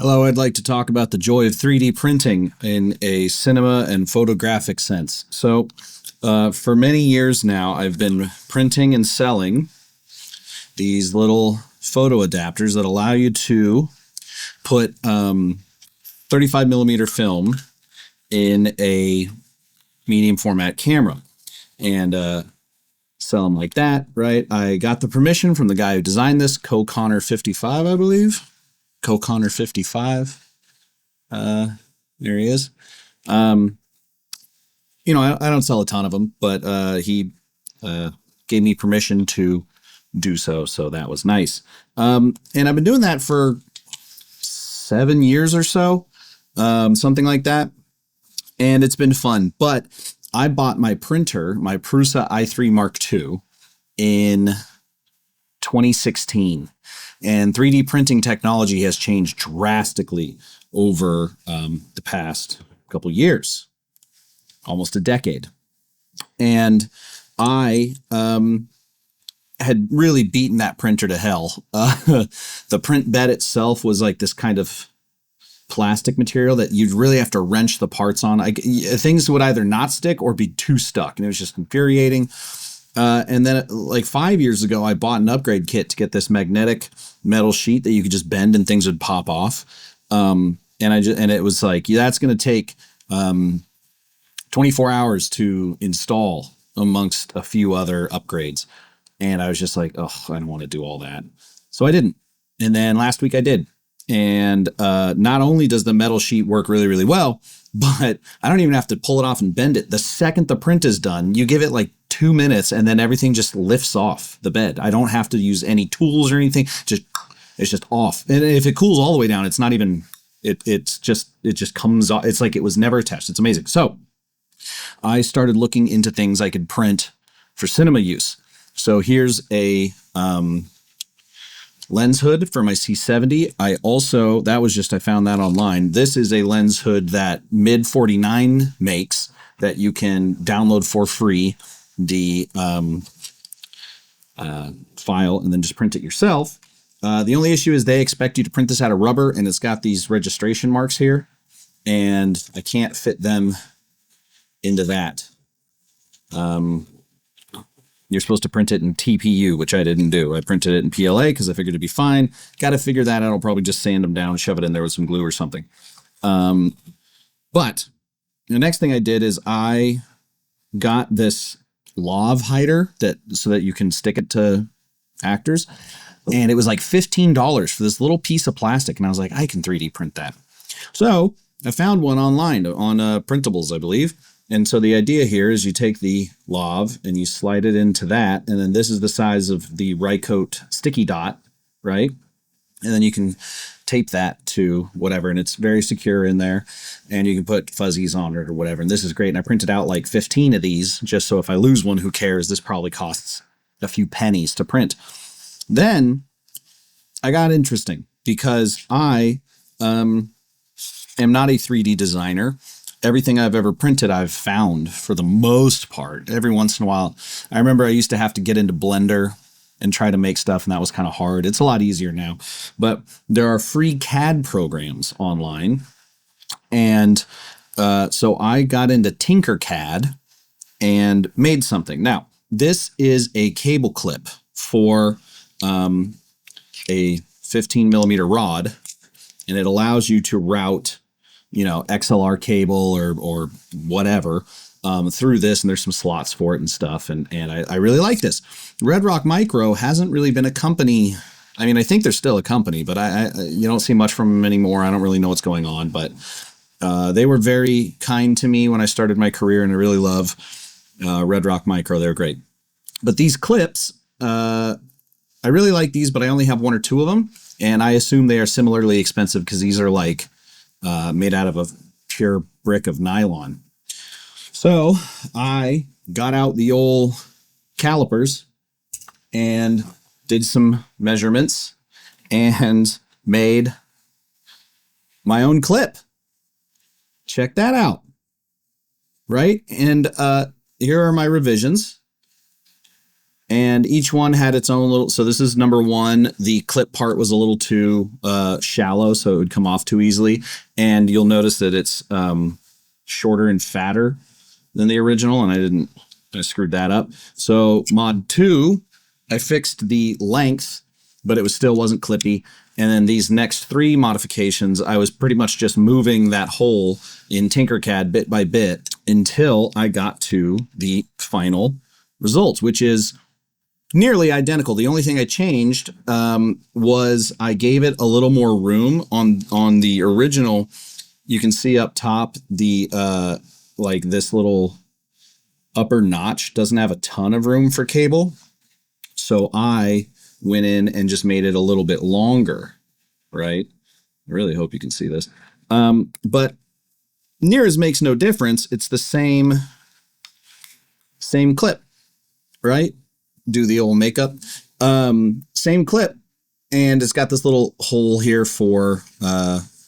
Hello, I'd like to talk about the joy of 3D printing in a cinema and photographic sense. For many years now, I've been printing and selling these little photo adapters that allow you to put 35 millimeter film in a medium format camera and sell them like that, right? I got the permission from the guy who designed this, Connor55, I believe. Connor55. There he is. I don't sell a ton of them, but he gave me permission to do so, so that was nice. And I've been doing that for 7 years or so, something like that, and it's been fun. But I bought my printer, my Prusa i3 Mark II, in 2016. And 3D printing technology has changed drastically over the past couple years, almost a decade. And I had really beaten that printer to hell. The print bed itself was like this kind of plastic material that you'd really have to wrench the parts on. Things would either not stick or be too stuck, and it was just infuriating. And then like 5 years ago, I bought an upgrade kit to get this magnetic metal sheet that you could just bend and things would pop off. And it was like, yeah, that's going to take 24 hours to install amongst a few other upgrades. And I was just like, oh, I don't want to do all that. So I didn't. And then last week I did. And not only does the metal sheet work really, really well, but I don't even have to pull it off and bend it. The second the print is done, you give it like 2 minutes and then everything just lifts off the bed. I don't have to use any tools or anything. It's just off. And if it cools all the way down, it's not even, it just comes off. It's like it was never attached. It's amazing. So I started looking into things I could print for cinema use. So here's a lens hood for my C70. I found that online. This is a lens hood that Mid49 makes that you can download for free, the file, and then just print it yourself. The only issue is they expect you to print this out of rubber, and it's got these registration marks here, and I can't fit them into that. You're supposed to print it in TPU, which I didn't do. I printed it in PLA because I figured it'd be fine. Got to figure that out. I'll probably just sand them down, shove it in there with some glue or something. But the next thing I did is I got this lav hider so that you can stick it to actors. And it was like $15 for this little piece of plastic. And I was like, I can 3D print that. So I found one online on Printables, I believe. And so the idea here is you take the lav and you slide it into that. And then this is the size of the Rycote sticky dot, right? And then you can tape that to whatever. And it's very secure in there. And you can put fuzzies on it or whatever. And this is great. And I printed out like 15 of these just so if I lose one, who cares? This probably costs a few pennies to print. Then I got interesting because I am not a 3D designer. Everything I've ever printed, I've found for the most part. Every once in a while, I remember I used to have to get into Blender and try to make stuff, and that was kind of hard. It's a lot easier now. But there are free CAD programs online. And so I got into Tinkercad and made something. Now, this is a cable clip for a 15 millimeter rod, and it allows you to route XLR cable or whatever through this, and there's some slots for it and stuff. And I really like this. Red Rock Micro hasn't really been a company. I mean, I think they're still a company, but you don't see much from them anymore. I don't really know what's going on, but they were very kind to me when I started my career, and I really love Red Rock Micro. They're great. But these clips, I really like these, but I only have 1 or 2 of them, and I assume they are similarly expensive because these are like made out of a pure brick of nylon. So I got out the old calipers and did some measurements and made my own clip. Check that out. Right? And here are my revisions. And each one had its own little, so this is number one. The clip part was a little too shallow, so it would come off too easily. And you'll notice that it's shorter and fatter than the original, and I screwed that up. So mod 2, I fixed the length, but it still wasn't clippy. And then these next 3 modifications, I was pretty much just moving that hole in Tinkercad bit by bit until I got to the final results, which is nearly identical. The only thing I changed was I gave it a little more room on the original. You can see up top the like this little upper notch doesn't have a ton of room for cable. So I went in and just made it a little bit longer, right? I really hope you can see this. But near as makes no difference. It's the same clip, right? Do the old makeup. Same clip. And it's got this little hole here for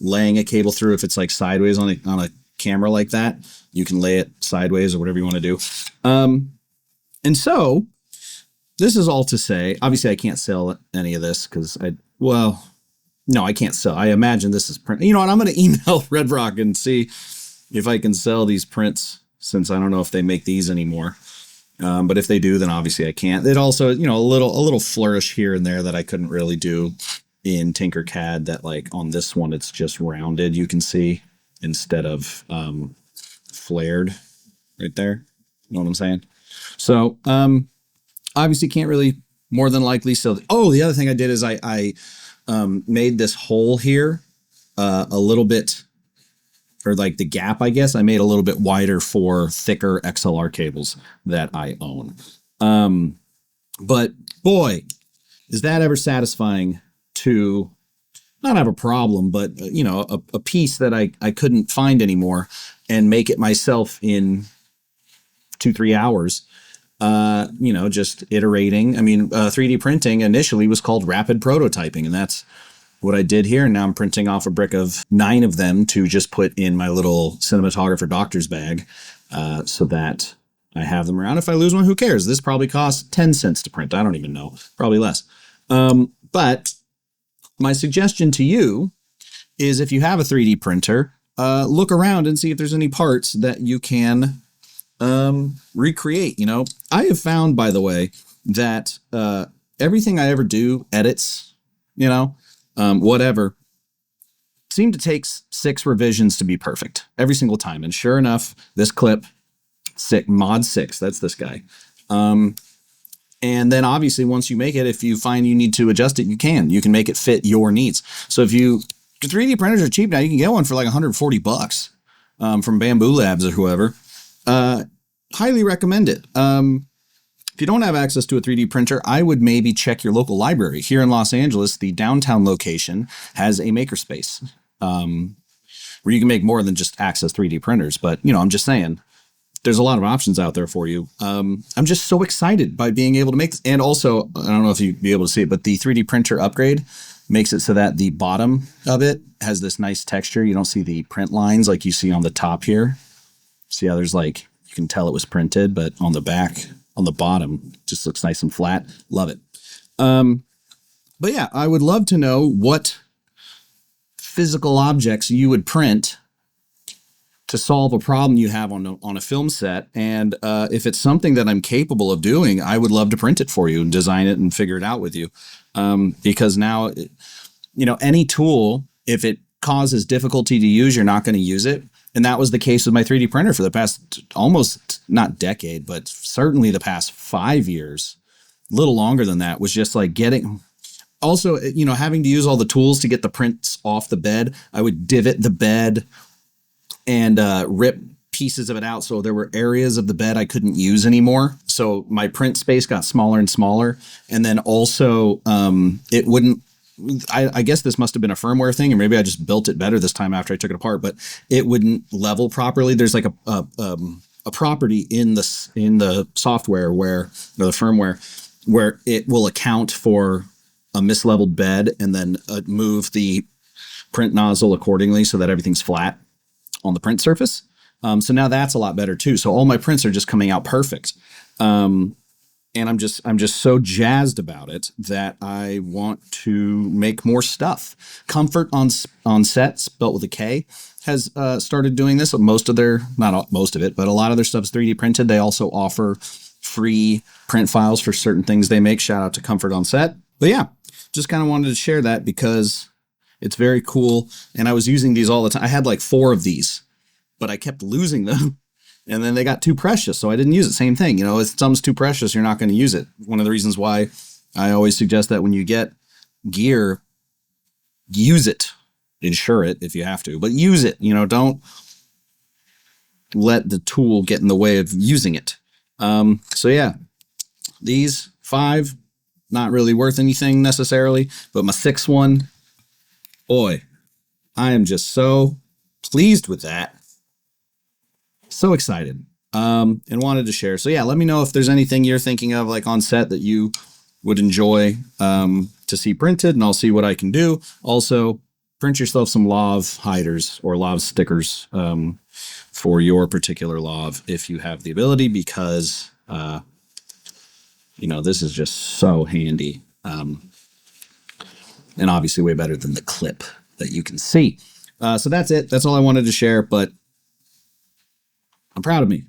laying a cable through. If it's like sideways on a camera like that, you can lay it sideways or whatever you want to do. And so this is all to say, obviously I can't sell any of this because I can't sell. I imagine this is print. You know what? I'm going to email Red Rock and see if I can sell these prints, since I don't know if they make these anymore. But if they do, then obviously I can't. It also, you know, a little flourish here and there that I couldn't really do in Tinkercad, that like on this one, it's just rounded, you can see, instead of flared right there. You know what I'm saying? So obviously can't really more than likely. So, the other thing I did is I made this hole here a little bit, or like the gap, I guess, I made a little bit wider for thicker XLR cables that I own. But boy, is that ever satisfying to not have a problem, but you know, a piece that I couldn't find anymore and make it myself in 2-3 hours. You know, just iterating. I mean, 3D printing initially was called rapid prototyping, and that's what I did here. And now I'm printing off a brick of 9 of them to just put in my little cinematographer doctor's bag, so that I have them around. If I lose one, who cares? This probably costs 10 cents to print. I don't even know, probably less. But my suggestion to you is, if you have a 3D printer, look around and see if there's any parts that you can recreate. You know, I have found, by the way, that everything I ever do, edits, you know, whatever, seem to take 6 revisions to be perfect every single time. And sure enough, this clip, mod 6, that's this guy. And then obviously once you make it, if you find you need to adjust it, you can make it fit your needs. So if 3D printers are cheap now, you can get one for like $140 from Bamboo Labs or whoever. Highly recommend it. If you don't have access to a 3D printer, I would maybe check your local library. Here in Los Angeles, the downtown location has a makerspace where you can make more than just access 3D printers. But, you know, I'm just saying, there's a lot of options out there for you. I'm just so excited by being able to make this. And also, I don't know if you'd be able to see it, but the 3D printer upgrade makes it so that the bottom of it has this nice texture. You don't see the print lines like you see on the top here. See how there's like, you can tell it was printed, but on the back, on the bottom, just looks nice and flat. Love it. But yeah, I would love to know what physical objects you would print to solve a problem you have on a film set. And if it's something that I'm capable of doing, I would love to print it for you and design it and figure it out with you. Because now, you know, any tool, if it causes difficulty to use, you're not going to use it. And that was the case with my 3D printer for the past almost, not decade, but certainly the past 5 years, a little longer than that, was just like also, you know, having to use all the tools to get the prints off the bed. I would divot the bed and rip pieces of it out. So there were areas of the bed I couldn't use anymore. So my print space got smaller and smaller. And then also it wouldn't, I guess this must have been a firmware thing, or maybe I just built it better this time after I took it apart, but it wouldn't level properly. There's like a property in the software or the firmware where it will account for a misleveled bed and then move the print nozzle accordingly so that everything's flat on the print surface. So now that's a lot better too. So all my prints are just coming out perfect. and I'm just so jazzed about it that I want to make more stuff. Comfort on set, spelt with a K, has started doing this. Most of their, not all, most of it, but a lot of their stuff is 3D printed. They also offer free print files for certain things they make. Shout out to Comfort on Set. But yeah, just kind of wanted to share that because it's very cool. And I was using these all the time. I had like 4 of these, but I kept losing them. And then they got too precious, so I didn't use it. Same thing, you know, if something's too precious, you're not going to use it. One of the reasons why I always suggest that when you get gear, use it. Insure it if you have to, but use it. You know, don't let the tool get in the way of using it. So yeah, these 5, not really worth anything necessarily, but my 6th one, boy, I am just so pleased with that. So excited, and wanted to share. So yeah, let me know if there's anything you're thinking of like on set that you would enjoy to see printed, and I'll see what I can do. Also, print yourself some lav hiders or lav stickers for your particular lav if you have the ability, because you know, this is just so handy, and obviously way better than the clip that you can see. So that's it. That's all I wanted to share, but I'm proud of me.